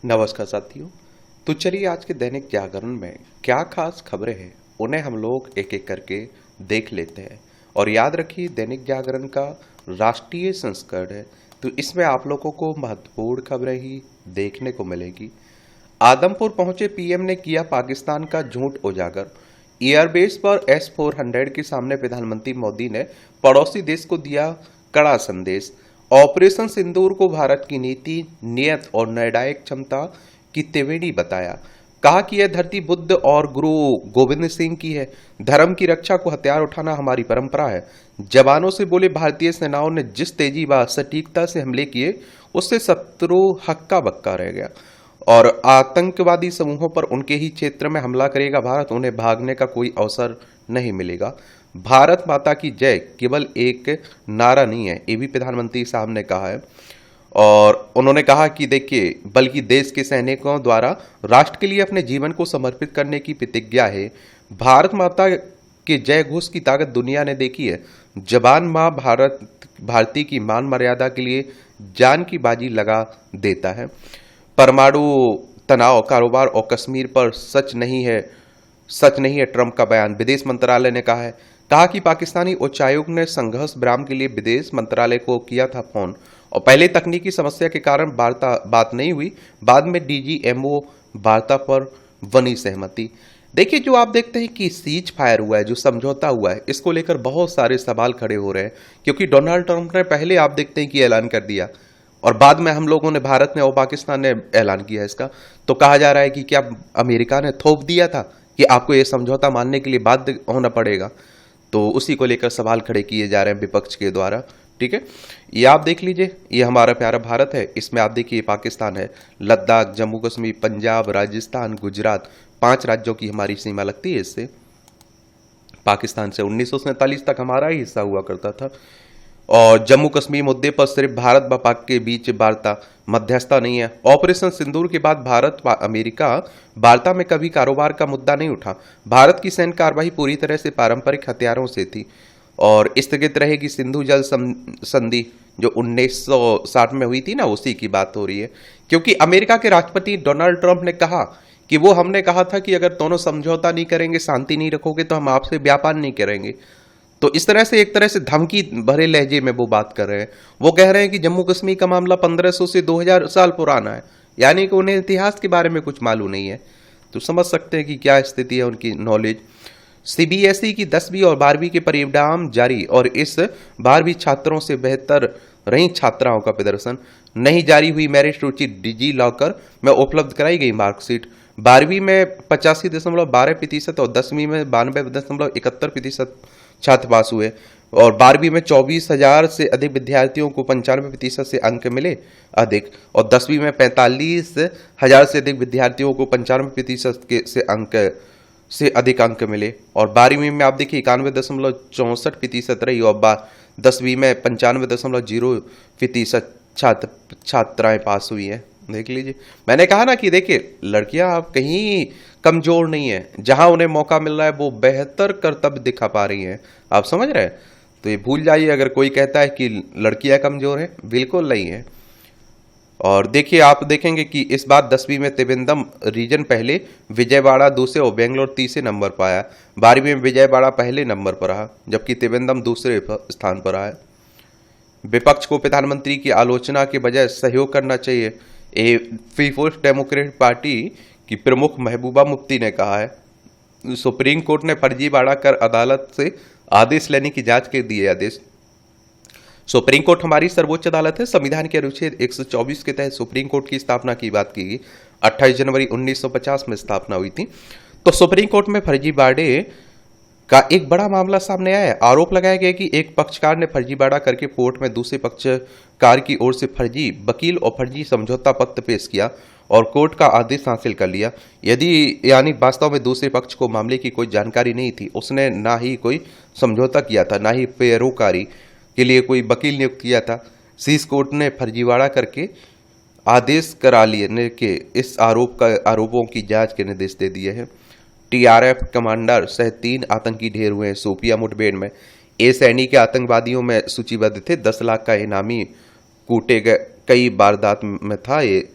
नमस्कार साथियों। तो चलिए आज के दैनिक जागरण में क्या खास खबरें हैं उन्हें हम लोग एक एक करके देख लेते हैं। और याद रखिए दैनिक जागरण का राष्ट्रीय संस्करण है, तो इसमें आप लोगों को महत्वपूर्ण खबरें ही देखने को मिलेगी। आदमपुर पहुंचे पीएम ने किया पाकिस्तान का झूठ उजागर। एयरबेस पर S-400 के सामने प्रधानमंत्री मोदी ने पड़ोसी देश को दिया कड़ा संदेश। ऑपरेशन सिंदूर को भारत की नीति, नियत और निर्णायक क्षमता की त्रिवेणी बताया। कहा कि यह धरती बुद्ध और गुरु गोविंद सिंह की है। धर्म की रक्षा को हथियार उठाना हमारी परंपरा है। जवानों से बोले भारतीय सेनाओं ने जिस तेजी व सटीकता से हमले किए उससे शत्रु हक्का बक्का रह गया। और आतंकवादी समूहों पर उनके ही क्षेत्र में हमला करेगा भारत, उन्हें भागने का कोई अवसर नहीं मिलेगा। भारत माता की जय केवल एक नारा नहीं है, ये भी प्रधानमंत्री साहब ने कहा है। और उन्होंने कहा कि देखिए, बल्कि देश के सैनिकों द्वारा राष्ट्र के लिए अपने जीवन को समर्पित करने की प्रतिज्ञा है। भारत माता के जय घोष की ताकत दुनिया ने देखी है। जवान माँ भारती की मान मर्यादा के लिए जान की बाजी लगा देता है। परमाणु तनाव, कारोबार और कश्मीर पर सच नहीं है ट्रंप का बयान, विदेश मंत्रालय ने कहा कि पाकिस्तानी उच्चायोग ने संघर्ष विराम के लिए विदेश मंत्रालय को किया था फोन और पहले तकनीकी समस्या के कारण बात नहीं हुई। बाद में DGMO वार्ता पर बनी सहमति। देखिए, जो आप देखते हैं कि सीज फायर हुआ है, जो समझौता हुआ है, इसको लेकर बहुत सारे सवाल खड़े हो रहे हैं, क्योंकि डोनाल्ड ट्रंप ने पहले आप देखते हैं कि ऐलान कर दिया और बाद में हम लोगों ने, भारत ने और पाकिस्तान ने ऐलान किया इसका। तो कहा जा रहा है कि क्या अमेरिका ने थोप दिया था कि आपको ये समझौता मानने के लिए बाध्य होना पड़ेगा। तो उसी को लेकर सवाल खड़े किए जा रहे हैं विपक्ष के द्वारा। ठीक है, ये आप देख लीजिए, ये हमारा प्यारा भारत है। इसमें आप देखिए पाकिस्तान है, लद्दाख, जम्मू कश्मीर, पंजाब, राजस्थान, गुजरात, 5 राज्यों की हमारी सीमा लगती है इससे। पाकिस्तान से 1947 तक हमारा ही हिस्सा हुआ करता था। और जम्मू कश्मीर मुद्दे पर सिर्फ भारत व पाक के बीच वार्ता, मध्यस्थता नहीं है। ऑपरेशन सिंदूर के बाद भारत व अमेरिका वार्ता में कभी कारोबार का मुद्दा नहीं उठा। भारत की सैन्य कार्रवाई पूरी तरह से पारंपरिक हथियारों से थी और स्थगित रहेगी। सिंधु जल संधि जो 1960 में हुई थी ना, उसी की बात हो रही है। क्योंकि अमेरिका के राष्ट्रपति डोनाल्ड ट्रंप ने कहा कि हमने कहा था कि अगर दोनों समझौता नहीं करेंगे, शांति नहीं रखोगे, तो हम आपसे व्यापार नहीं करेंगे। तो इस तरह से, एक तरह से धमकी भरे लहजे में वो बात कर रहे हैं। वो कह रहे हैं कि जम्मू कश्मीर का मामला 1500 से 2000 साल पुराना है, यानी कि उन्हें इतिहास के बारे में कुछ मालूम नहीं है। तो समझ सकते हैं कि क्या स्थिति है उनकी नॉलेज। CBSE की 10वीं और 12वीं के परिणाम जारी और इस बार भी छात्रों से बेहतर रही छात्राओं का प्रदर्शन। नहीं जारी हुई मेरिट सूची, डिजी लॉकर में उपलब्ध कराई गई मार्कशीट। 12वीं में 85.12% और 10वीं में 92.71% छात्र पास हुए और 12वीं में 24,000 से अधिक विद्यार्थियों को 95% से अंक मिले अधिक और 10वीं में 45,000 से अधिक विद्यार्थियों को 95% से अधिक अंक मिले। और 12वीं में आप देखिए 91.64% रही और 10वीं में 95.0% छात्राएं पास हुई हैं। देख लीजिए, मैंने कहा ना कि देखिए, लड़कियां आप कहीं कमजोर नहीं है, जहां उन्हें मौका मिल रहा है वो बेहतर कर्तव्य दिखा पा रही हैं। आप समझ रहे हैं? तो ये भूल जाइए अगर कोई कहता है कि लड़कियां कमजोर हैं, बिल्कुल नहीं है। और देखिए, आप देखेंगे कि इस बार 10वीं में त्रिवेंद्रम रीजन पहले, विजयवाड़ा दूसरे और बेंगलोर तीसरे नंबर पर आया। 12वीं में विजयवाड़ा पहले नंबर पर रहा जबकि त्रिवेंद्रम दूसरे स्थान पर आया। विपक्ष को प्रधानमंत्री की आलोचना के बजाय सहयोग करना चाहिए, पीपुल्स डेमोक्रेटिक पार्टी की प्रमुख महबूबा मुफ्ती ने कहा है। सुप्रीम कोर्ट ने फर्जीवाड़ा कर अदालत से आदेश लेने की जांच के दिए आदेश। सुप्रीम कोर्ट हमारी सर्वोच्च अदालत है। संविधान के अनुच्छेद 124 के तहत सुप्रीम कोर्ट की स्थापना की बात की गई। 28 जनवरी 1950 में स्थापना हुई थी। तो सुप्रीम कोर्ट में फर्जीवाड़े का एक बड़ा मामला सामने आया है। आरोप लगाया गया कि एक पक्षकार ने फर्जीवाड़ा करके कोर्ट में दूसरे पक्षकार की ओर से फर्जी वकील और फर्जी समझौता पत्र पेश किया और कोर्ट का आदेश हासिल कर लिया। यानी वास्तव में दूसरे पक्ष को मामले की कोई जानकारी नहीं थी, उसने ना ही कोई समझौता किया था, ना ही पैरोकारी के लिए कोई वकील नियुक्त किया था। शीर्ष कोर्ट ने फर्जीवाड़ा करके आदेश करा लेने के इस आरोपों की जांच के निर्देश दे दिए हैं। TRF कमांडर सह 3 आतंकी ढेर हुए हैं सोपिया मुठभेड़ में। सैनी के आतंकवादियों में सूचीबद्ध थे। 10 लाख का इनामी कूटे गए, कई वारदात में था ये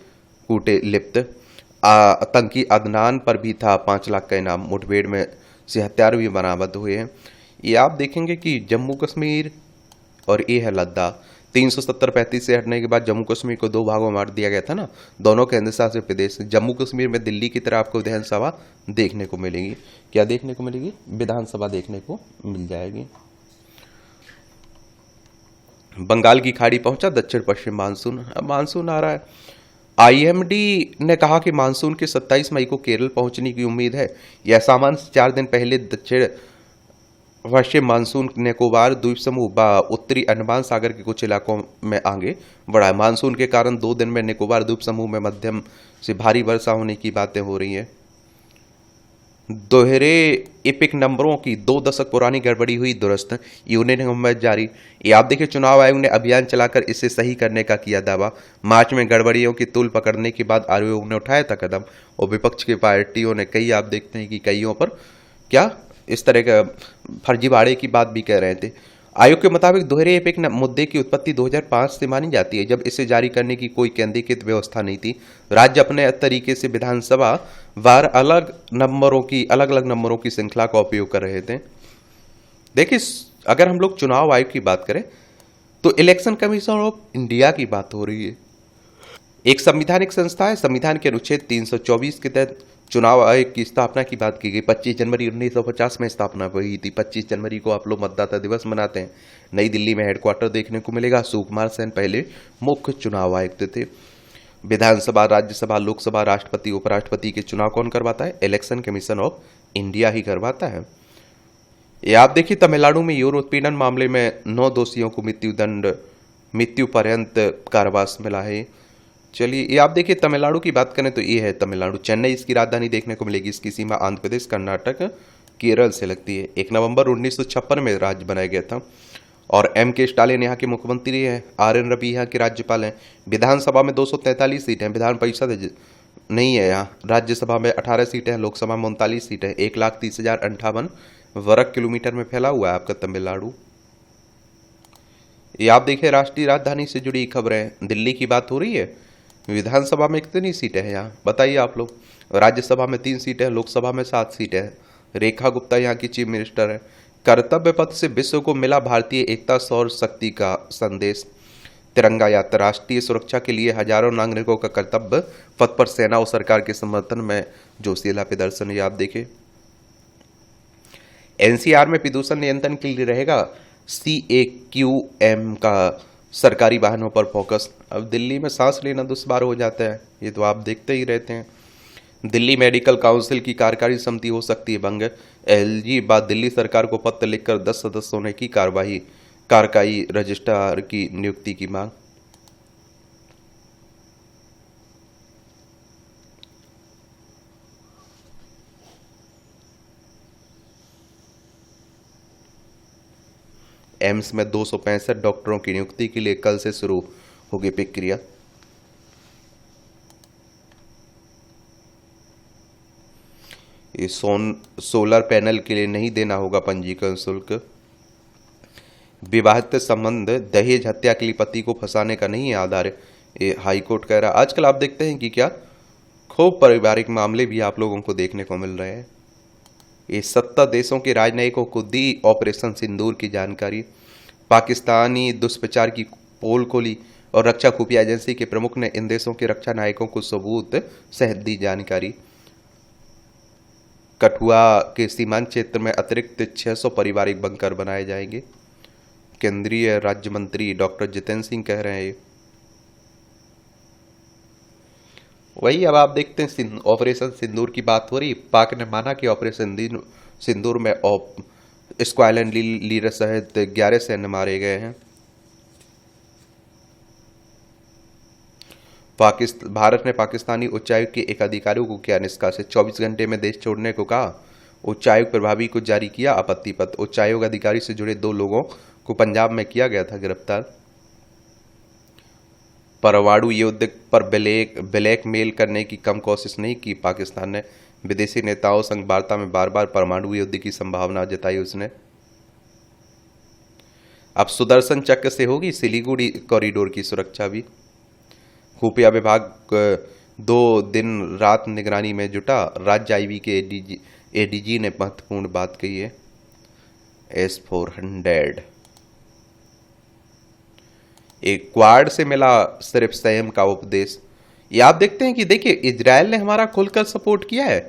कूटे लिप्त। आतंकी अदनान पर भी था 5 लाख का इनाम। मुठभेड़ में से हथियार भी बरामद हुए हैं। ये आप देखेंगे कि जम्मू कश्मीर और ये है लद्दाख। 370-35 से हटने के बाद जम्मू कश्मीर को 2 भागों में बांट दिया गया था ना, दोनों केंद्र शासित प्रदेश। जम्मू कश्मीर में दिल्ली की तरह आपको विधानसभा देखने को मिलेगी। क्या देखने को मिलेगी? विधानसभा देखने को मिल जाएगी। बंगाल की खाड़ी पहुंचा दक्षिण पश्चिम मानसून। अब मानसून आ रहा है। आईएमडी ने कहा कि मानसून के 27 मई को केरल पहुंचने की उम्मीद है। यह सामान्य से 4 दिन पहले दक्षिण पश्चिम मानसून निकोबार द्वीप समूह व उत्तरी अंडमान सागर के कुछ इलाकों में आगे बढ़ा है। मानसून के कारण 2 दिन में निकोबार द्वीप समूह में मध्यम से भारी वर्षा होने की बातें हो रही हैं। दोहरे एपिक नंबरों की 2 दशक पुरानी गड़बड़ी हुई दुरुस्त, यूनियन हुकूमत जारी। ये आप देखिए, चुनाव आयोग ने अभियान चलाकर इसे सही करने का किया दावा। मार्च में गड़बड़ियों की तूल पकड़ने के बाद आयोग ने उठाया था कदम, और विपक्ष की पार्टियों ने कई, आप देखते हैं कि कईयों पर क्या इस तरह का फर्जीवाड़े की बात भी कह रहे थे। आयोग के मुताबिक दोहरे एपिक मुद्दे की उत्पत्ति 2005 से मानी जाती है, जब इसे जारी करने की कोई केंद्रीकृत व्यवस्था नहीं थी। राज्य अपने तरीके से विधानसभा वार अलग अलग नंबरों की श्रृंखला का उपयोग कर रहे थे। देखिए, अगर हम लोग चुनाव आयोग की बात करें तो इलेक्शन कमीशन ऑफ इंडिया की बात हो रही है। एक संवैधानिक संस्था है। संविधान के अनुच्छेद 324 के तहत चुनाव आयोग की स्थापना की बात की गई। 25 जनवरी 1950 में स्थापना हुई थी। 25 जनवरी को आप लोग मतदाता दिवस मनाते हैं। नई दिल्ली में हेडक्वार्टर देखने को मिलेगा। सुकुमार सेन पहले मुख्य चुनाव आयुक्त थे। विधानसभा, राज्यसभा, लोकसभा, राष्ट्रपति, उपराष्ट्रपति के चुनाव कौन करवाता है? इलेक्शन कमीशन ऑफ इंडिया ही करवाता है। ये आप देखिए, तमिलनाडु में यौन उत्पीड़न मामले में 9 दोषियों को मृत्यु पर्यंत कारावास मिला है। चलिए, ये आप देखिए, तमिलनाडु की बात करें तो ये है तमिलनाडु। चेन्नई इसकी राजधानी देखने को मिलेगी। इसकी सीमा आंध्र प्रदेश, कर्नाटक, केरल से लगती है। 1 नवंबर 1956 में राज्य बनाया गया था। और M.K. स्टालिन यहाँ के मुख्यमंत्री हैं। R.N. रवि यहाँ के राज्यपाल हैं। विधानसभा में 243 सीटें हैं। विधान परिषद नहीं है यहाँ। राज्यसभा में 18 सीटें हैं। लोकसभा में 39 सीटें। 1,30,058 वर्ग किलोमीटर में फैला हुआ है आपका तमिलनाडु। ये आप देखिए, राष्ट्रीय राजधानी से जुड़ी खबरें। दिल्ली की बात हो रही है। विधानसभा में कितनी सीटें हैं यहाँ बताइए आप लोग? राज्यसभा में 3 सीटें हैं। लोकसभा में 7 सीटें हैं। रेखा गुप्ता यहाँ की चीफ मिनिस्टर है। कर्तव्य पथ से विश्व को मिला भारतीय एकता सौर शक्ति का संदेश। तिरंगा यात्रा, राष्ट्रीय सुरक्षा के लिए हजारों नागरिकों का कर्तव्य पथ पर सेना और सरकार के समर्थन में जोशीला प्रदर्शन। ये आप देखें। एनसीआर में प्रदूषण नियंत्रण के लिए रहेगा CAQM का सरकारी वाहनों पर फोकस। अब दिल्ली में सांस लेना दुश्वार हो जाता है, ये तो आप देखते ही रहते हैं। दिल्ली मेडिकल काउंसिल की कार्यकारी समिति हो सकती है भंग। LG बाद दिल्ली सरकार को पत्र लिखकर 10 सदस्यों की कार्यकारी रजिस्ट्रार की नियुक्ति की मांग। एम्स में 265 डॉक्टरों की नियुक्ति के लिए कल से शुरू होगी प्रक्रिया। ये सोलर पैनल के लिए नहीं देना होगा पंजीकरण शुल्क। विवाहित संबंध दहेज हत्या के लिए पति को फंसाने का नहीं है आधार, ये हाईकोर्ट कह रहा है। आजकल आप देखते हैं कि क्या खूब पारिवारिक मामले भी आप लोगों को देखने को मिल रहे हैं। ये 70 देशों के राजनयिकों को दी ऑपरेशन सिंदूर की जानकारी। पाकिस्तानी दुष्प्रचार की पोल खोली और रक्षा खुफिया एजेंसी के प्रमुख ने इन देशों के रक्षा नायकों को सबूत सहित दी जानकारी। कठुआ के सीमांत क्षेत्र में अतिरिक्त 600 पारिवारिक बंकर बनाए जाएंगे। केंद्रीय राज्य मंत्री डॉक्टर जितेंद्र सिंह कह रहे हैं। वही अब आप देखते हैं, ऑपरेशन सिंदूर की बात हो रही। पाक ने माना कि ऑपरेशन सिंदूर में स्क्वाड्रन लीडर सहित 11 सैन्य मारे गए हैं। भारत ने पाकिस्तानी उच्चायुक्त के एक अधिकारी को किया निष्कासित। 24 घंटे में देश छोड़ने को कहा। उच्चायुक्त प्रभावी को जारी किया आपत्ति पत्र। उच्चायोग अधिकारी से जुड़े 2 लोगों को पंजाब में किया गया था गिरफ्तार। परमाणु युद्ध पर ब्लैकमेल करने की कम कोशिश नहीं की पाकिस्तान ने। विदेशी नेताओं संग वार्ता में बार बार परमाणु युद्ध की संभावना जताई उसने। अब सुदर्शन चक्र से होगी सिलीगुड़ी कॉरिडोर की सुरक्षा भी। खुफिया विभाग 2 दिन रात निगरानी में जुटा। राज्य आईबी के एडीजी ने महत्वपूर्ण बात कही है। S-400 एक क्वाड से मिला सिर्फ संयम का उपदेश। ये आप देखते हैं कि देखिए इजराइल ने हमारा खुलकर सपोर्ट किया है,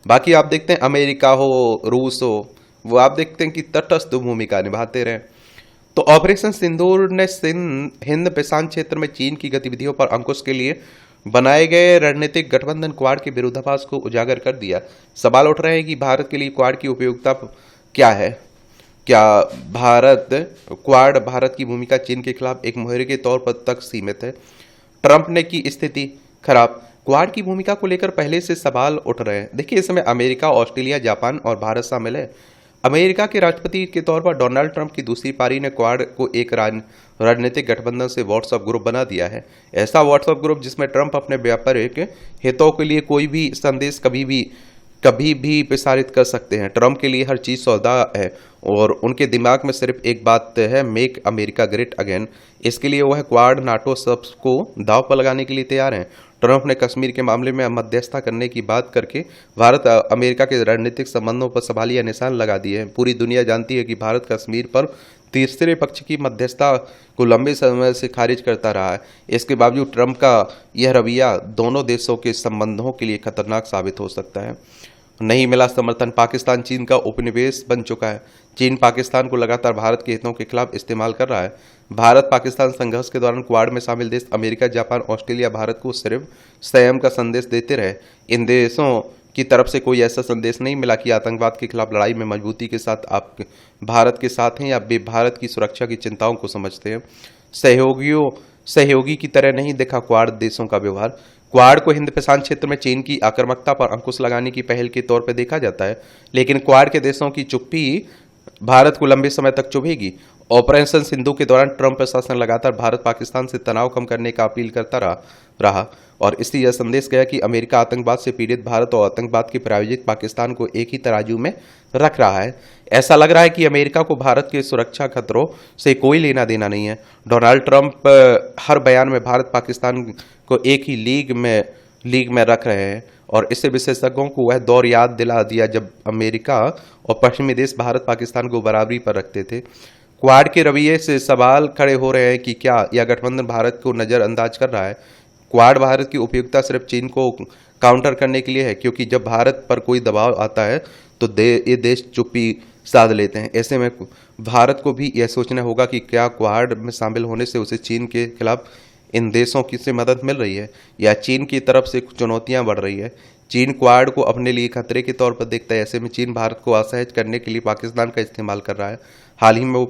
बाकी आप देखते हैं अमेरिका हो रूस हो, वो आप देखते हैं कि तटस्थ भूमिका निभाते रहे। तो ऑपरेशन सिंदूर ने हिंद प्रशांत क्षेत्र में चीन की गतिविधियों पर अंकुश के लिए बनाए गए रणनीतिक गठबंधन क्वाड के विरोधाभास को उजागर कर दिया। सवाल उठ रहे हैं कि भारत के लिए क्वाड की उपयोगिता क्या है। क्या क्वाड भारत की भूमिका चीन के खिलाफ एक मुहर के तौर पर तक सीमित है। ट्रंप ने की स्थिति खराब। क्वाड की भूमिका को लेकर पहले से सवाल उठ रहे हैं। देखिए इस समय अमेरिका, ऑस्ट्रेलिया, जापान और भारत शामिल है। अमेरिका के राष्ट्रपति के तौर पर डोनाल्ड ट्रंप की दूसरी पारी ने क्वाड को एक राजनीतिक गठबंधन से व्हाट्सएप ग्रुप बना दिया है। ऐसा व्हाट्सएप ग्रुप जिसमें ट्रंप अपने व्यापारिक हितों के लिए कोई भी संदेश कभी भी प्रसारित कर सकते हैं। ट्रंप के लिए हर चीज सौदा है और उनके दिमाग में सिर्फ एक बात है, मेक अमेरिका ग्रेट अगेन। इसके लिए वह क्वाड, नाटो सबको दांव पर लगाने के लिए तैयार हैं। ट्रंप ने कश्मीर के मामले में मध्यस्थता करने की बात करके भारत अमेरिका के रणनीतिक संबंधों पर सवालिया निशान लगा दिए हैं। पूरी दुनिया जानती है कि भारत कश्मीर पर तीसरे पक्ष की मध्यस्थता को लंबे समय से खारिज करता रहा है। इसके बावजूद ट्रंप का यह रवैया दोनों देशों के संबंधों के लिए खतरनाक साबित हो सकता है। नहीं मिला समर्थन। पाकिस्तान चीन का उपनिवेश बन चुका है। चीन पाकिस्तान को लगातार भारत के हितों के खिलाफ इस्तेमाल कर रहा है। भारत पाकिस्तान संघर्ष के दौरान क्वाड में शामिल देश अमेरिका, जापान, ऑस्ट्रेलिया भारत को सिर्फ संयम का संदेश देते रहे। इन देशों की तरफ से कोई ऐसा संदेश नहीं मिला कि आतंकवाद के खिलाफ लड़ाई में मजबूती के साथ आप भारत के साथ हैं या वे भारत की सुरक्षा की चिंताओं को समझते हैं। सहयोगी की तरह नहीं देखा क्वाड देशों का व्यवहार। क्वाड को हिंद प्रशांत क्षेत्र में चीन की आक्रामकता पर अंकुश लगाने की पहल के तौर पर देखा जाता है, लेकिन क्वाड के देशों की चुप्पी भारत को लंबे समय तक चुभेगी। ऑपरेशन सिंधु के दौरान ट्रंप प्रशासन लगातार भारत पाकिस्तान से तनाव कम करने का अपील करता रहा और इसलिए यह संदेश गया कि अमेरिका आतंकवाद से पीड़ित भारत और आतंकवाद के प्रायोजित पाकिस्तान को एक ही तराजू में रख रहा है। ऐसा लग रहा है कि अमेरिका को भारत के सुरक्षा खतरों से कोई लेना देना नहीं है। डोनाल्ड ट्रंप हर बयान में भारत पाकिस्तान को एक ही लीग में रख रहे हैं और इससे विशेषज्ञों को वह दौर याद दिला दिया जब अमेरिका और पश्चिमी देश भारत पाकिस्तान को बराबरी पर रखते थे। क्वाड के रवैये से सवाल खड़े हो रहे हैं कि क्या यह गठबंधन भारत को नजरअंदाज कर रहा है। क्वाड भारत की उपयोगिता सिर्फ चीन को काउंटर करने के लिए है, क्योंकि जब भारत पर कोई दबाव आता है तो ये देश चुप्पी साध लेते हैं। ऐसे में भारत को भी यह सोचना होगा कि क्या क्वाड में शामिल होने से उसे चीन के खिलाफ इन देशों की से मदद मिल रही है या चीन की तरफ से चुनौतियां बढ़ रही है। चीन क्वाड को अपने लिए खतरे के तौर पर देखता है। ऐसे में चीन भारत को असहज करने के लिए पाकिस्तान का इस्तेमाल कर रहा है। हाल ही में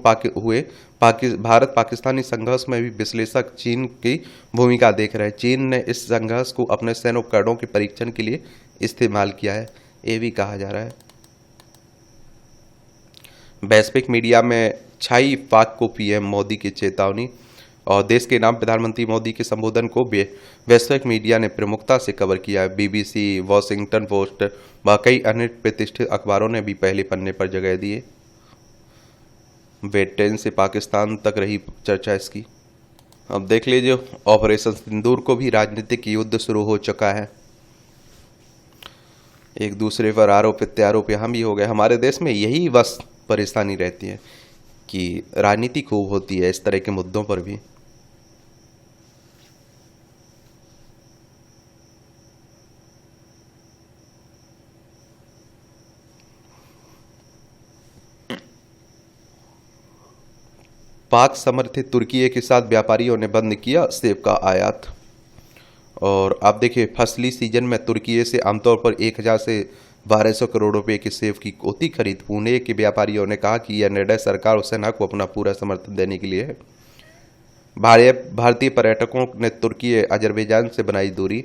भारत पाकिस्तानी संघर्ष में भी विश्लेषक चीन की भूमिका देख रहे हैं। चीन ने इस संघर्ष को अपने सैन्य उपकरणों के परीक्षण के लिए इस्तेमाल किया है, ये भी कहा जा रहा है। वैश्विक मीडिया में छाई पाक को पीएम मोदी की चेतावनी और देश के नाम प्रधानमंत्री मोदी के संबोधन को वैश्विक मीडिया ने प्रमुखता से कवर किया है। बीबीसी, वॉशिंगटन पोस्ट व कई अन्य प्रतिष्ठित अखबारों ने भी पहले पन्ने पर जगह दिए। ब्रिटेन से पाकिस्तान तक रही चर्चा इसकी। अब देख लीजिए, ऑपरेशन सिंदूर को भी राजनीतिक युद्ध शुरू हो चुका है। एक दूसरे पर आरोप प्रत्यारोप यहाँ भी हो गए। हमारे देश में यही बस परेशानी रहती है कि राजनीति खूब होती है इस तरह के मुद्दों पर भी। पाक समर्थित तुर्की के साथ व्यापारियों ने बंद किया सेब का आयात। और आप देखिए, फसली सीजन में तुर्की से आमतौर पर 1000 से 1200 करोड़ रुपए के सेब की होती खरीद। पुणे के व्यापारियों ने कहा कि यह निर्णय सरकार और सेना को अपना पूरा समर्थन देने के लिए है। भारतीय पर्यटकों ने तुर्की अजरबैजान से बनाई दूरी,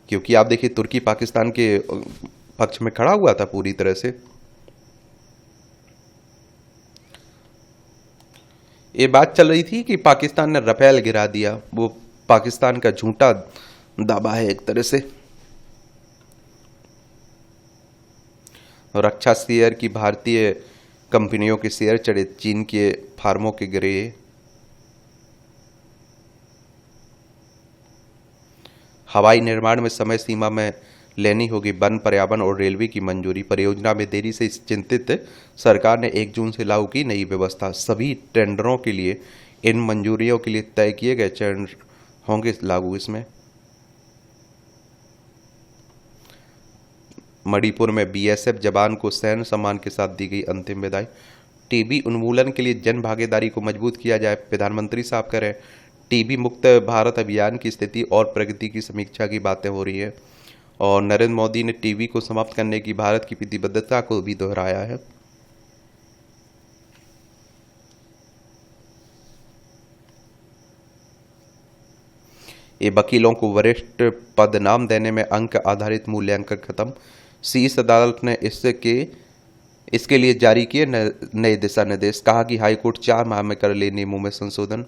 क्योंकि आप देखिए तुर्की पाकिस्तान के पक्ष में खड़ा हुआ था पूरी तरह से। ये बात चल रही थी कि पाकिस्तान ने राफेल गिरा दिया, वो पाकिस्तान का झूठा दावा है एक तरह से। रक्षा शेयर की भारतीय कंपनियों के शेयर चढ़े, चीन के फार्मों के गिरे। हवाई निर्माण में समय सीमा में लेनी होगी वन, पर्यावरण और रेलवे की मंजूरी। परियोजना में देरी से चिंतित सरकार ने 1 जून से लागू की नई व्यवस्था। सभी टेंडरों के लिए इन मंजूरियों के लिए तय किए गए चरण होंगे लागू। इसमें मणिपुर में बीएसएफ जवान को सैन्य सम्मान के साथ दी गई अंतिम विदाई। टीबी उन्मूलन के लिए जन भागीदारी को मजबूत किया जाए, प्रधानमंत्री साहब कह रहे हैं। टीबी मुक्त भारत अभियान की स्थिति और प्रगति की समीक्षा की बातें हो रही है। और नरेंद्र मोदी ने टीबी को समाप्त करने की भारत की प्रतिबद्धता को भी दोहराया है। ये वकीलों को वरिष्ठ पद नाम देने में अंक आधारित मूल्यांकन खत्म। शीर्ष अदालत ने इसके लिए जारी किए नए दिशा निर्देश। कहा कि हाईकोर्ट 4 माह में कर ले नियमों में संशोधन।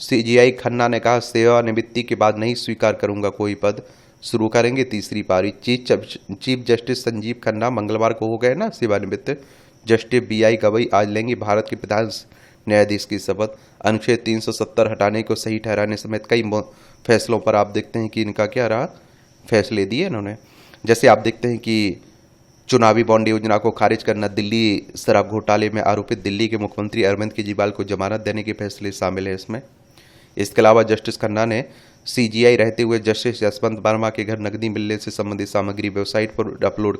सीजीआई खन्ना ने कहा, सेवानिवृत्ति के बाद नहीं स्वीकार करूंगा कोई पद, शुरू करेंगे तीसरी पारी। चीफ जस्टिस संजीव खन्ना मंगलवार को हो गए ना सेवानिवृत्त। जस्टिस बीआई गवई आज लेंगे भारत के प्रधान न्यायाधीश की शपथ। अनुच्छेद 370 हटाने को सही ठहराने समेत कई फैसलों पर आप देखते हैं कि इनका क्या रहा, फैसले दिए इन्होंने। जैसे आप देखते हैं कि चुनावी बॉन्ड योजना को खारिज करना, दिल्ली शराब घोटाले में आरोपित दिल्ली के मुख्यमंत्री अरविंद केजरीवाल को जमानत देने के फैसले शामिल हैं इसमें। इसके अलावा जस्टिस खन्ना ने सीजीआई रहते हुए जस्टिस यशवंत वर्मा के घर नकदी मिलने से संबंधित सामग्री वेबसाइट पर अपलोड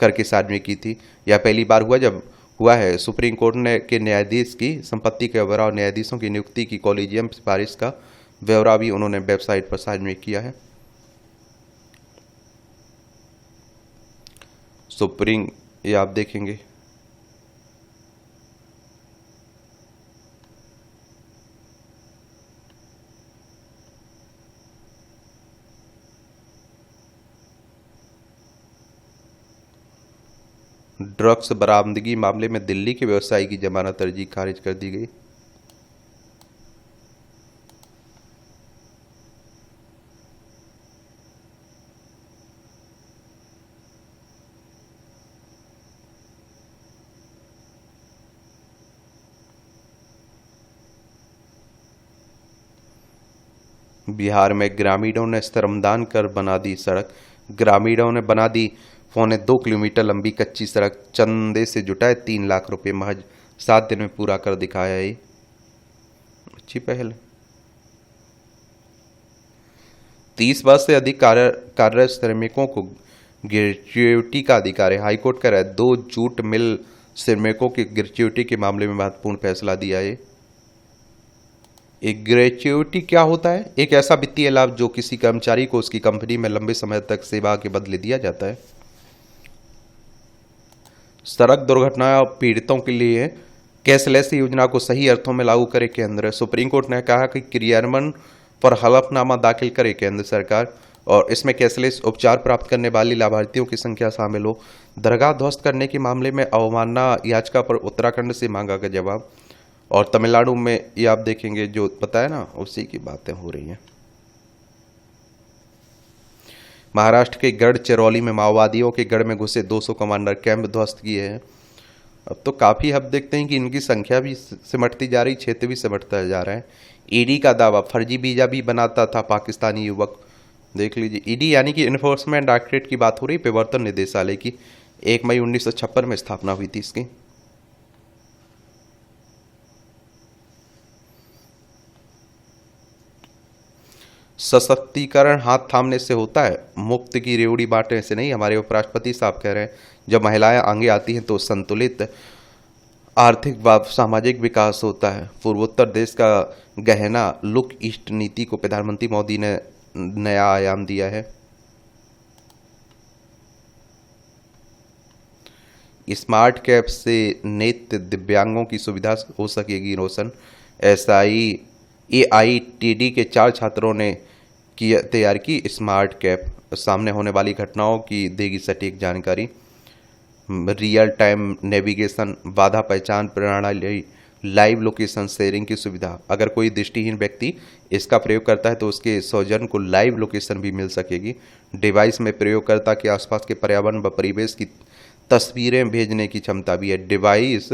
करके सार्वजनिक की थी। यह पहली बार हुआ है। सुप्रीम कोर्ट ने के न्यायाधीश की संपत्ति का ब्यौरा और न्यायाधीशों की नियुक्ति की कॉलेजियम सिफारिश का ब्यौरा भी उन्होंने वेबसाइट पर सार्वजनिक किया है। सुप्रीम, ये आप देखेंगे ड्रग्स बरामदगी मामले में दिल्ली के व्यवसायी की जमानत अर्जी खारिज कर दी गई। बिहार में ग्रामीणों ने श्रमदान कर बना दी सड़क। ग्रामीणों ने बना दी 2.25 किलोमीटर लंबी कच्ची सड़क। चंदे से जुटाए 3 लाख रुपए, महज 7 दिन में पूरा कर दिखाया। ये अच्छी पहल है। 30 वर्ष से अधिक कार्यरत श्रमिकों को ग्रेच्युटी का अधिकार है। हाईकोर्ट कह रहा है 2 जूट मिल श्रमिकों की ग्रेच्युटी के मामले में महत्वपूर्ण फैसला दिया है। एक ग्रेच्युटी क्या होता है? एक ऐसा वित्तीय लाभ जो किसी कर्मचारी को उसकी कंपनी में लंबे समय तक सेवा के बदले दिया जाता है। सड़क दुर्घटना पीड़ितों के लिए कैशलेस योजना को सही अर्थों में लागू करे केंद्र। सुप्रीम कोर्ट ने कहा कि क्रियान्वयन पर हलफनामा दाखिल करे केंद्र सरकार और इसमें कैशलेस उपचार प्राप्त करने वाली लाभार्थियों की संख्या शामिल हो। दरगाह ध्वस्त करने के मामले में अवमानना याचिका पर उत्तराखंड से मांगा गया जवाब। और तमिलनाडु में ये आप देखेंगे जो बताया ना, उसी की बातें हो रही हैं। महाराष्ट्र के गढ़चिरौली में माओवादियों के गढ़ में घुसे 200 कमांडर, कैंप ध्वस्त किए हैं। अब तो काफी हम देखते हैं कि इनकी संख्या भी सिमटती जा रही, क्षेत्र भी सिमटता जा रहा है। ईडी का दावा, फर्जी वीजा भी बनाता था पाकिस्तानी युवक। देख लीजिए, ईडी यानी कि इन्फोर्समेंट डायरेक्टरेट की बात हो रही, प्रवर्तन निदेशालय की। 1 मई 1956 में स्थापना हुई थी इसकी। सशक्तिकरण हाथ थामने से होता है, मुक्त की रेवड़ी बांटने से नहीं। हमारे उपराष्ट्रपति साहब कह रहे हैं जब महिलाएं आगे आती हैं तो संतुलित आर्थिक व सामाजिक विकास होता है। पूर्वोत्तर देश का गहना लुक ईस्ट नीति को प्रधानमंत्री मोदी ने नया आयाम दिया है। स्मार्ट कैब से नेत्र दिव्यांगों की सुविधा हो सकेगी रोशन। AITD के 4 छात्रों ने तैयार की स्मार्ट कैप। सामने होने वाली घटनाओं की देगी सटीक जानकारी। रियल टाइम नेविगेशन, बाधा पहचान प्रणाली, लाइव लोकेशन शेयरिंग की सुविधा। अगर कोई दृष्टिहीन व्यक्ति इसका प्रयोग करता है तो उसके स्वजन को लाइव लोकेशन भी मिल सकेगी। डिवाइस में प्रयोगकर्ता के आसपास के पर्यावरण व परिवेश की तस्वीरें भेजने की क्षमता भी है। डिवाइस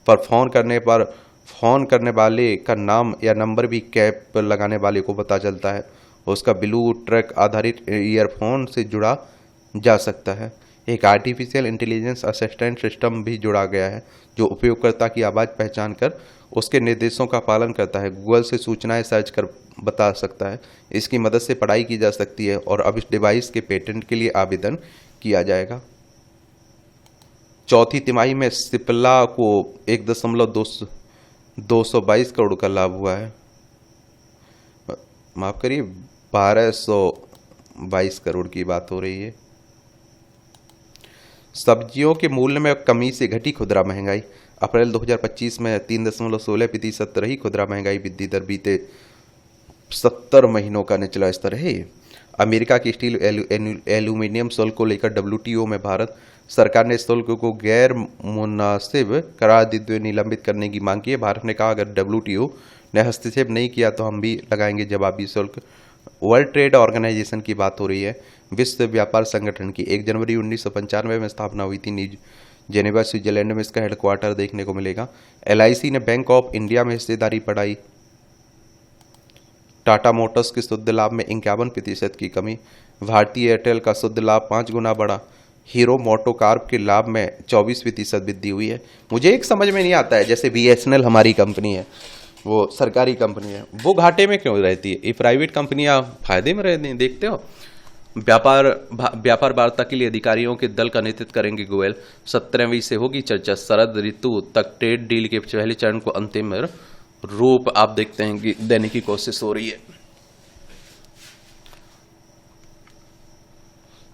पर फोन करने पर फोन करने वाले का नाम या नंबर भी कैप लगाने वाले को पता चलता है। उसका ब्लू ट्रैक आधारित ईयरफोन से जुड़ा जा सकता है। एक आर्टिफिशियल इंटेलिजेंस असिस्टेंट सिस्टम भी जुड़ा गया है जो उपयोगकर्ता की आवाज़ पहचान कर उसके निर्देशों का पालन करता है। गूगल से सूचनाएं सर्च कर बता सकता है। इसकी मदद से पढ़ाई की जा सकती है और अब इस डिवाइस के पेटेंट के लिए आवेदन किया जाएगा। चौथी तिमाही में सिप्ला को 1,222 करोड़ का लाभ हुआ है। माफ करिए, 1222 करोड़ की बात हो रही है। सब्जियों के मूल्य में कमी से घटी खुदरा महंगाई। अप्रैल 2025 में 3.16% रही खुदरा महंगाई वृद्धि दर। बीते 70 महीनों का निचला स्तर है। अमेरिका की स्टील एल्यूमिनियम शुल्क को लेकर WTO में भारत सरकार ने शुल्क को गैर मुनासिब करार देते हुए निलंबित करने की मांग की है। भारत ने कहा अगर WTO ने हस्तक्षेप नहीं किया तो हम भी लगाएंगे जवाबी शुल्क। वर्ल्ड ट्रेड ऑर्गेनाइजेशन की बात हो रही है। विश्व व्यापार संगठन की 1 जनवरी 1995 में स्थापना हुई थी। जेनेवा स्विट्जरलैंड में इसका हेडक्वार्टर देखने को मिलेगा। LIC ने बैंक ऑफ इंडिया में हिस्सेदारी बढ़ाई। टाटा मोटर्स के शुद्ध लाभ में 51% की कमी। भारतीय एयरटेल का शुद्ध लाभ 5 गुना बढ़ा। हीरो मोटोकॉर्प के लाभ में 24% वृद्धि हुई है। मुझे एक समझ में नहीं आता है, जैसे BSNL हमारी कंपनी है, वो सरकारी कंपनी है, वो घाटे में क्यों रहती है? ये प्राइवेट कंपनियां फायदे में रहती हैं। देखते हो, व्यापार वार्ता के लिए अधिकारियों के दल का नेतृत्व करेंगे गोयल। 17वीं से होगी चर्चा। शरद ऋतु तक ट्रेड डील के पहले चरण को अंतिम रूप आप देखते हैं कि देने की कोशिश हो रही है।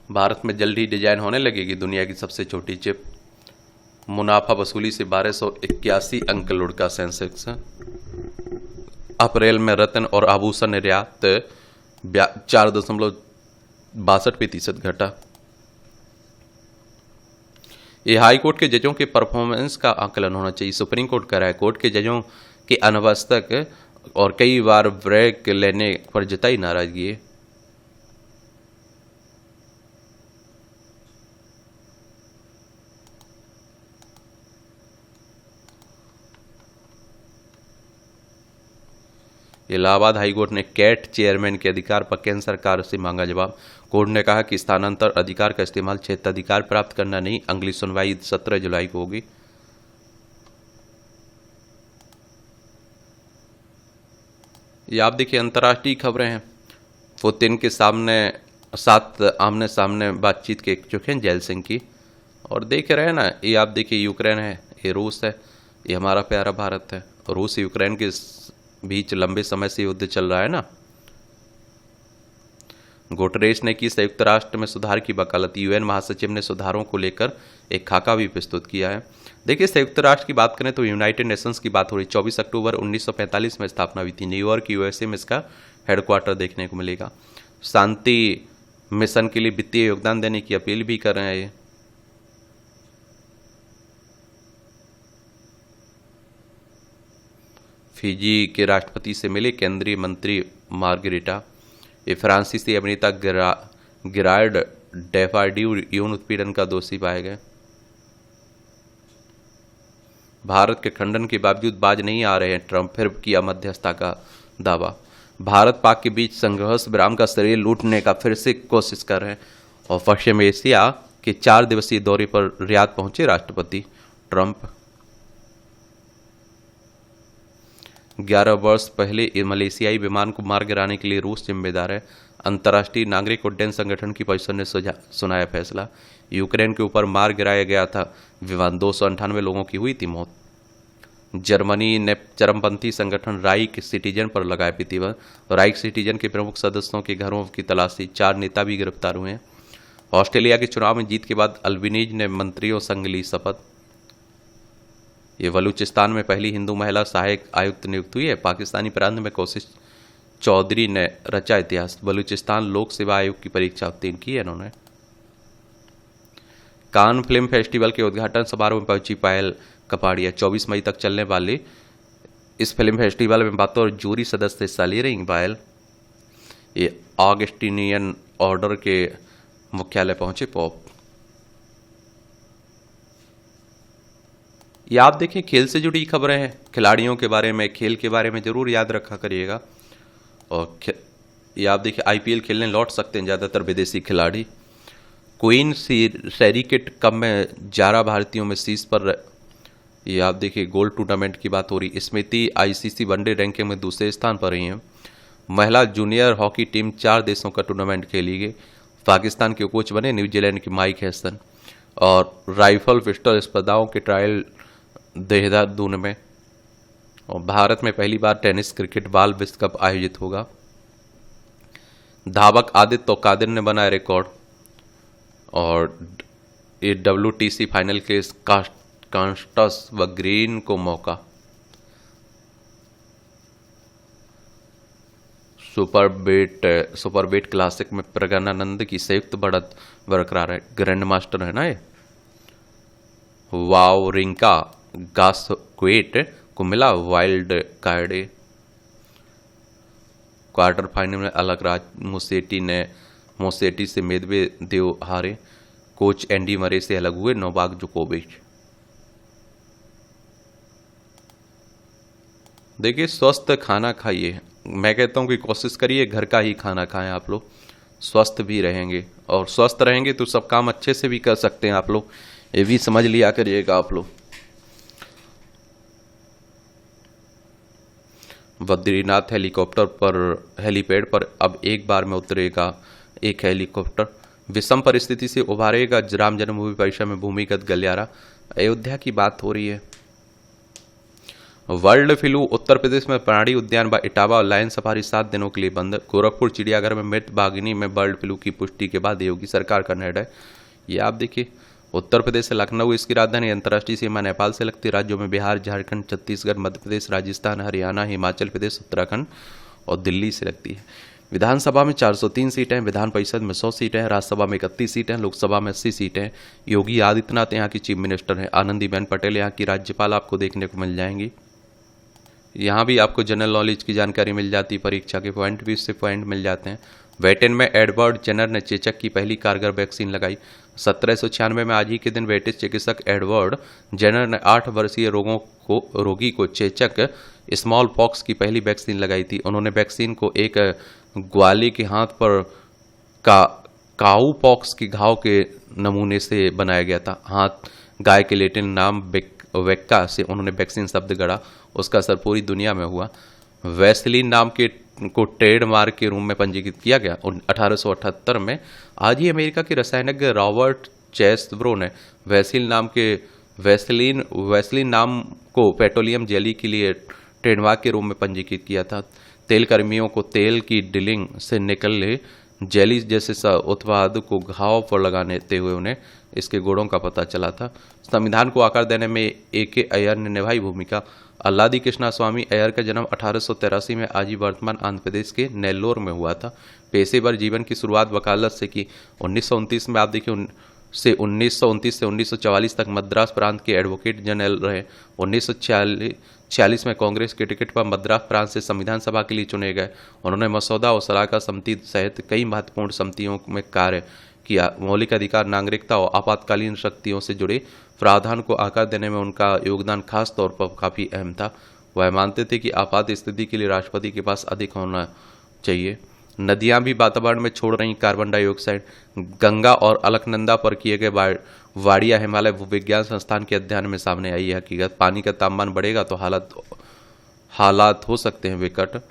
भारत में जल्द ही डिजाइन होने लगेगी दुनिया की सबसे छोटी चिप। मुनाफा वसूली से 1281 अंक लुढ़का सेंसेक्स। अप्रैल में रत्न और आभूषण निर्यात 4.62% घटा। ये हाई कोर्ट के जजों के परफॉर्मेंस का आकलन होना चाहिए। सुप्रीम कोर्ट का राय कोर्ट के जजों के अनवस्थक और कई बार ब्रेक लेने पर जताई नाराजगी। इलाहाबाद हाईकोर्ट ने कैट चेयरमैन के अधिकार पर केंद्र सरकार से मांगा जवाब। कोर्ट ने कहा कि स्थानांतर अधिकार का इस्तेमाल क्षेत्राधिकार प्राप्त करना नहीं। अगली सुनवाई 17 जुलाई को होगी। ये आप देखिए अंतर्राष्ट्रीय खबरें हैं। पुतिन के साथ आमने सामने बातचीत के चुके हैं जैल सिंह की। और देख रहे हैं ना, ये आप देखिए यूक्रेन है, ये रूस है, ये हमारा प्यारा भारत है। रूस यूक्रेन के बीच लंबे समय से युद्ध चल रहा है ना। गुटरेस ने की संयुक्त राष्ट्र में सुधार की वकालत। UN महासचिव ने सुधारों को लेकर एक खाका भी प्रस्तुत किया है। देखिए, संयुक्त राष्ट्र की बात करें तो यूनाइटेड नेशंस की बात हो रही। 24 अक्टूबर 1945 में स्थापना हुई थी। न्यूयॉर्क USA में इसका हेडक्वार्टर देखने को मिलेगा। शांति मिशन के लिए वित्तीय योगदान देने की अपील भी कर रहे हैं ये। फिजी के राष्ट्रपति से मिले केंद्रीय मंत्री मार्गरेटा। ये फ्रांसीसी अभिनेता गिरार्ड डेफार्डियू यौन उत्पीड़न का दोषी पाए गए। भारत के खंडन के बावजूद बाज नहीं आ रहे हैं ट्रंप, फिर किया मध्यस्थता का दावा। भारत पाक के बीच संघर्ष विराम का श्रेय लूटने का फिर से कोशिश कर रहे हैं। और पश्चिम एशिया के 4 दिवसीय दौरे पर रियाद पहुंचे राष्ट्रपति ट्रंप। 11 वर्ष पहले मलेशियाई विमान को मार गिराने के लिए रूस जिम्मेदार है। अंतर्राष्ट्रीय नागरिक उड्डयन संगठन की परिषद ने सुनाया फैसला। यूक्रेन के ऊपर मार गिराया गया था विमान। 298 लोगों की हुई थी मौत। जर्मनी ने चरमपंथी संगठन राइक सिटीजन पर लगाया प्रतिबंध। राइक सिटीजन के प्रमुख सदस्यों के घरों की तलाशी। 4 नेता भी गिरफ्तार हुए हैं। ऑस्ट्रेलिया के चुनाव में जीत के बाद अल्बनीज ने मंत्रियों संग ली शपथ। ये बलूचिस्तान में पहली हिंदू महिला सहायक आयुक्त नियुक्त हुई है। पाकिस्तानी प्रांत में कोशिश चौधरी ने रचा इतिहास। बलूचिस्तान लोक सेवा आयोग की परीक्षा उत्तीर्ण की है इन्होंने। कान फिल्म फेस्टिवल के उद्घाटन समारोह में पहुंची पायल कपाड़िया। 24 मई तक चलने वाले इस फिल्म फेस्टिवल में बतौर जूरी सदस्य हिस्सा ले रही पायल। ये ऑगस्टिनियन ऑर्डर के मुख्यालय पहुंचे पोप। ये आप देखें खेल से जुड़ी खबरें हैं, खिलाड़ियों के बारे में, खेल के बारे में जरूर याद रखा करिएगा। और ये आप देखिए आईपीएल खेलने लौट सकते हैं ज़्यादातर विदेशी खिलाड़ी। क्वीन सैरिकेट कप में 11 भारतीयों में शीर्ष पर। ये आप देखिए गोल्ड टूर्नामेंट की बात हो रही। स्मृति आईसीसी वनडे रैंकिंग में दूसरे स्थान पर रही हैं। महिला जूनियर हॉकी टीम 4 देशों का टूर्नामेंट खेली गई। पाकिस्तान के कोच बने न्यूजीलैंड की माइक हैसन। और राइफल पिस्टल स्पर्धाओं के ट्रायल देहरादून में। और भारत में पहली बार टेनिस क्रिकेट बाल विश्व कप आयोजित होगा। धावक आदित्य कादिर ने बनाया रिकॉर्ड। और ये WTC फाइनल के कांस्टस व ग्रीन को मौका। सुपर बेट क्लासिक में प्रज्ञानंद की संयुक्त बढ़त बरकरार है। ग्रैंड मास्टर है ना ये। वावरिंका गास्क्वेट को मिला वाइल्ड कार्ड। क्वार्टर फाइनल में अलगराज मोसेटी से मेदवेदेव हारे। कोच एंडी मरे से अलग हुए नोवाक जोकोविच। देखिए स्वस्थ खाना खाइए। मैं कहता हूं कि कोशिश करिए घर का ही खाना खाएं। आप लोग स्वस्थ भी रहेंगे, और स्वस्थ रहेंगे तो सब काम अच्छे से भी कर सकते हैं आप लोग। ये भी समझ लिया करिएगा आप लोग। बद्रीनाथ हेलीपैड पर अब एक बार में उतरेगा एक हेलीकॉप्टर। विषम परिस्थिति से उभारेगा राम जन्मभूमि परिसर में भूमिगत गलियारा। अयोध्या की बात हो रही है। World flu. उत्तर प्रदेश में प्राणी उद्यान व इटावा और लायन सफारी 7 दिनों के लिए बंद। गोरखपुर चिड़ियाघर में मृत बाघिनी में बर्ड फ्लू की पुष्टि के बाद योगी सरकार का निर्णय। ये आप देखिए उत्तर प्रदेश से लखनऊ इसकी राजधानी। अंतर्राष्ट्रीय सीमा नेपाल से लगती राज्यों में बिहार, झारखंड, छत्तीसगढ़, मध्य प्रदेश, राजस्थान, हरियाणा, हिमाचल प्रदेश, उत्तराखंड और दिल्ली से लगती है। विधानसभा में 403 सीटें, विधान परिषद में 100 सीटें, राज्यसभा में 31 सीटें, लोकसभा में 80 सीटें। योगी आदित्यनाथ यहाँ की चीफ मिनिस्टर हैं। आनंदीबेन पटेल यहाँ की राज्यपाल आपको देखने को मिल जाएंगी। यहाँ भी आपको जनरल नॉलेज की जानकारी मिल जाती। परीक्षा के पॉइंट भी इससे पॉइंट मिल जाते हैं। ब्रिटेन में एडवर्ड जेनर ने चेचक की पहली कारगर वैक्सीन लगाई। 1796 में आज ही के दिन ब्रिटिश चिकित्सक एडवर्ड जेनर ने 8 वर्षीय रोगी को चेचक स्मॉल पॉक्स की पहली वैक्सीन लगाई थी। उन्होंने वैक्सीन को एक ग्वाली के हाथ पर काऊ पॉक्स के घाव के नमूने से बनाया गया था। हाथ गाय के लैटिन नाम वेक्का से उन्होंने वैक्सीन शब्द गढ़ा। उसका असर पूरी दुनिया में हुआ। वैसलीन नाम के को ट्रेडमार्क के रूप में पंजीकृत किया गया 1878 में। आज ही अमेरिका के रसायनज्ञ रॉबर्ट चेस्ब्रो ने वैसलीन नाम को पेट्रोलियम जेली के लिए ट्रेडमार्क के रूप में पंजीकृत किया था। तेल कर्मियों को तेल की डिलिंग से निकले जेली जैसे उत्पाद को घाव पर लगाने हुए उन्हें इसके गुणों का पता चला था। संविधान को आकार देने में A.K. अय्यर ने निभाई भूमिका। अल्लादी कृष्णा स्वामी अय्यर का जन्म 1883 में आज ही वर्तमान आंध्र प्रदेश के नेल्लोर में हुआ था। पेशेवर जीवन की शुरुआत वकालत से की। 1929 में आप देखिए 1929 से 1944 तक मद्रास प्रांत के एडवोकेट जनरल रहे। 1946 में कांग्रेस के टिकट पर मद्रास प्रांत से संविधान सभा के लिए चुने गए। उन्होंने मसौदा और सलाहकार समिति सहित कई महत्वपूर्ण समितियों में कार्य किया। मौलिक अधिकार, नागरिकता और आपातकालीन शक्तियों से जुड़े प्रावधान को आकार देने में उनका योगदान खास तौर पर काफी अहम था। वह मानते थे कि आपात स्थिति के लिए राष्ट्रपति के पास अधिक होना चाहिए। नदियां भी वातावरण में छोड़ रही कार्बन डाइऑक्साइड। गंगा और अलकनंदा पर किए गए वाडिया हिमालय भूविज्ञान संस्थान के अध्ययन में सामने आई है हकीकत। पानी का तापमान बढ़ेगा तो हालात हो सकते हैं विकट।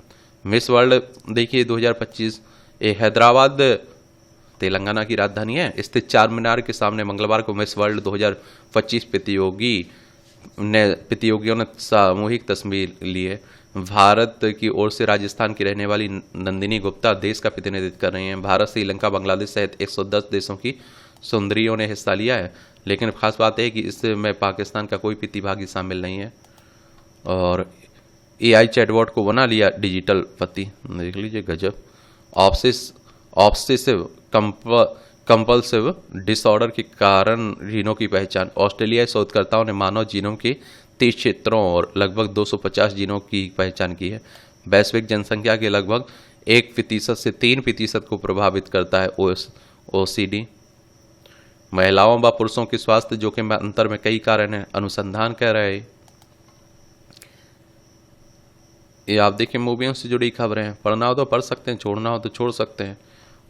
मिस वर्ल्ड देखिए 2025 हैदराबाद तेलंगाना की राजधानी है स्थित चार मीनार के सामने मंगलवार को मिस वर्ल्ड 2025 प्रतियोगियों ने सामूहिक तस्वीर ली है। भारत की ओर से राजस्थान की रहने वाली नंदिनी गुप्ता देश का प्रतिनिधित्व कर रही हैं। भारत, श्रीलंका, बांग्लादेश सहित 110 देशों की सुंदरियों ने हिस्सा लिया है, लेकिन खास बात है कि इसमें पाकिस्तान का कोई प्रतिभागी शामिल नहीं है। और AI चैटबॉट को बना लिया डिजिटल पति। देख लीजिए गजब। ऑब्सेसिव कंपल्सिव डिसऑर्डर के कारण जीनों की पहचान। ऑस्ट्रेलियाई शोधकर्ताओं ने मानव जीनों के 30 क्षेत्रों और लगभग 250 जीनों की पहचान की है। वैश्विक जनसंख्या के लगभग 1% से 3% को प्रभावित करता है OCD। महिलाओं व पुरुषों के स्वास्थ्य जोखिम में अंतर में कई कारण हैं, अनुसंधान कह रहे हैं। ये आप देखिए मूवियों से जुड़ी खबरें हैं, पढ़ना हो तो पढ़ सकते हैं, छोड़ना हो तो छोड़ सकते हैं।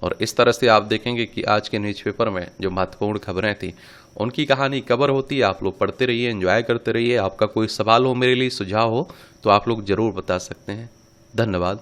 और इस तरह से आप देखेंगे कि आज के न्यूज़पेपर में जो महत्वपूर्ण खबरें थी उनकी कहानी कवर होती है। आप लोग पढ़ते रहिए, एंजॉय करते रहिए। आपका कोई सवाल हो मेरे लिए, सुझाव हो तो आप लोग ज़रूर बता सकते हैं। धन्यवाद।